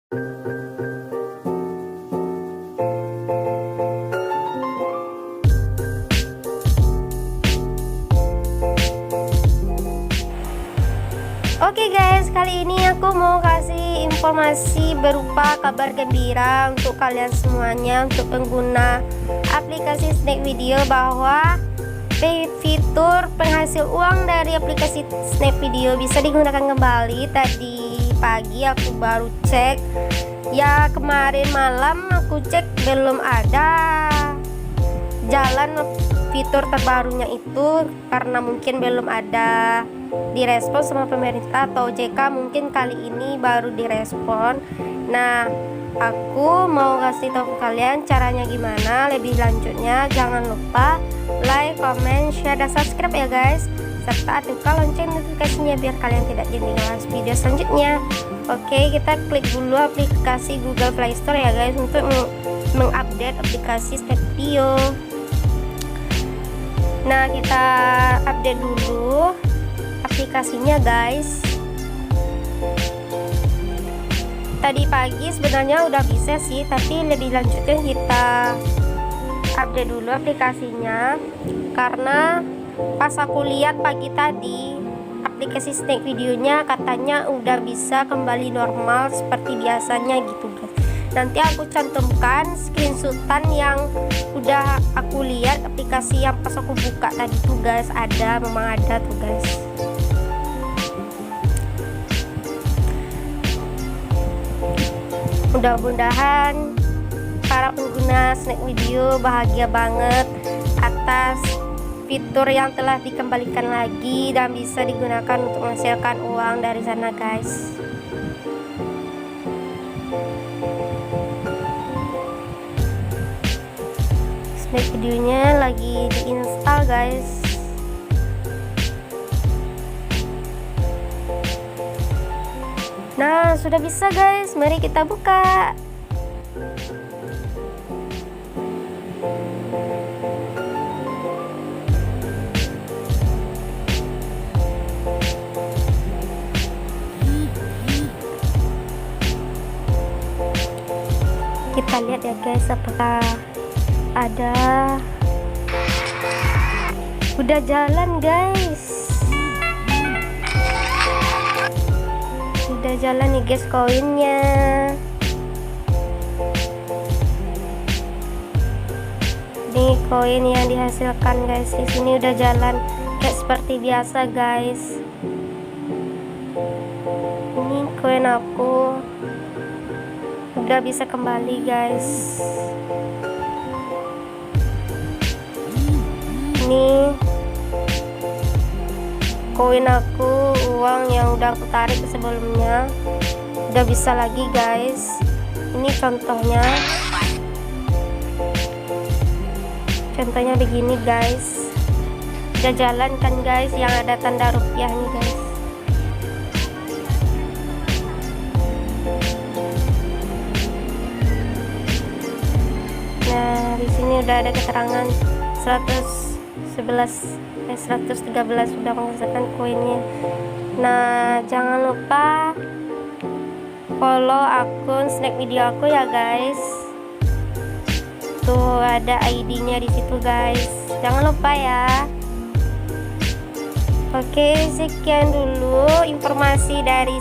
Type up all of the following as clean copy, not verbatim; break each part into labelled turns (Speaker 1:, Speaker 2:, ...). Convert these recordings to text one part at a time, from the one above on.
Speaker 1: Oke guys, kali ini aku mau kasih informasi berupa kabar gembira untuk kalian semuanya, untuk pengguna aplikasi Snap Video, bahwa fitur penghasil uang dari aplikasi Snap Video bisa digunakan kembali. Tadi pagi aku baru cek, ya kemarin malam aku cek belum ada jalan fitur terbarunya itu, karena mungkin belum ada direspon sama pemerintah atau OJK, mungkin kali ini baru direspon. Nah, aku mau kasih tahu ke kalian caranya gimana. Lebih lanjutnya jangan lupa like, comment, share, dan subscribe ya guys, serta aktifkan lonceng notifikasinya biar kalian tidak ketinggalan video selanjutnya. Oke, kita klik dulu aplikasi Google Play Store ya guys untuk mengupdate aplikasi Snap Video. Nah, kita update dulu aplikasinya guys. Tadi pagi sebenarnya udah bisa sih, tapi lebih lanjutnya kita update dulu aplikasinya, karena pas aku lihat pagi tadi aplikasi Snap Videonya katanya udah bisa kembali normal seperti biasanya gitu guys. Nanti aku cantumkan screenshotan yang udah aku lihat aplikasi yang pas aku buka tadi tuh guys, memang ada tuh guys. Mudah-mudahan para pengguna Snap Video bahagia banget atas fitur yang telah dikembalikan lagi dan bisa digunakan untuk menghasilkan uang dari sana guys. Snap Videonya lagi diinstal guys. Nah, sudah bisa guys, mari kita buka. Kita lihat ya guys, apakah ada. Udah jalan guys. Udah jalan nih guys koinnya. Ini koin yang dihasilkan guys, di sini udah jalan kayak seperti biasa guys. Ini koin aku udah bisa kembali guys. Ini koin aku, uang yang udah aku tarik sebelumnya udah bisa lagi guys. Ini contohnya begini guys, udah jalan kan guys, yang ada tanda rupiah nih guys. Nah, di sini udah ada keterangan 113 sudah menghasilkan koinnya. Nah, jangan lupa follow akun Snap Video aku ya guys. Tuh ada ID-nya di situ guys. Jangan lupa ya. Oke, sekian dulu informasi dari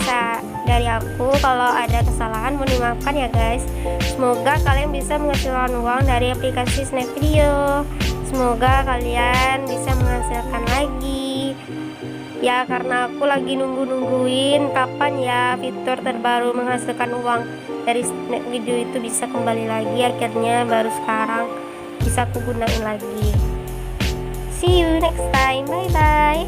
Speaker 1: aku. Kalau ada kesalahan mohon dimaafkan ya guys. Semoga kalian bisa menghasilkan uang dari aplikasi Snap Video. Semoga kalian bisa menghasilkan lagi ya, karena aku lagi nungguin kapan ya fitur terbaru menghasilkan uang dari Snap Video itu bisa kembali lagi. Akhirnya baru sekarang bisa aku gunain lagi. See you next time, bye bye.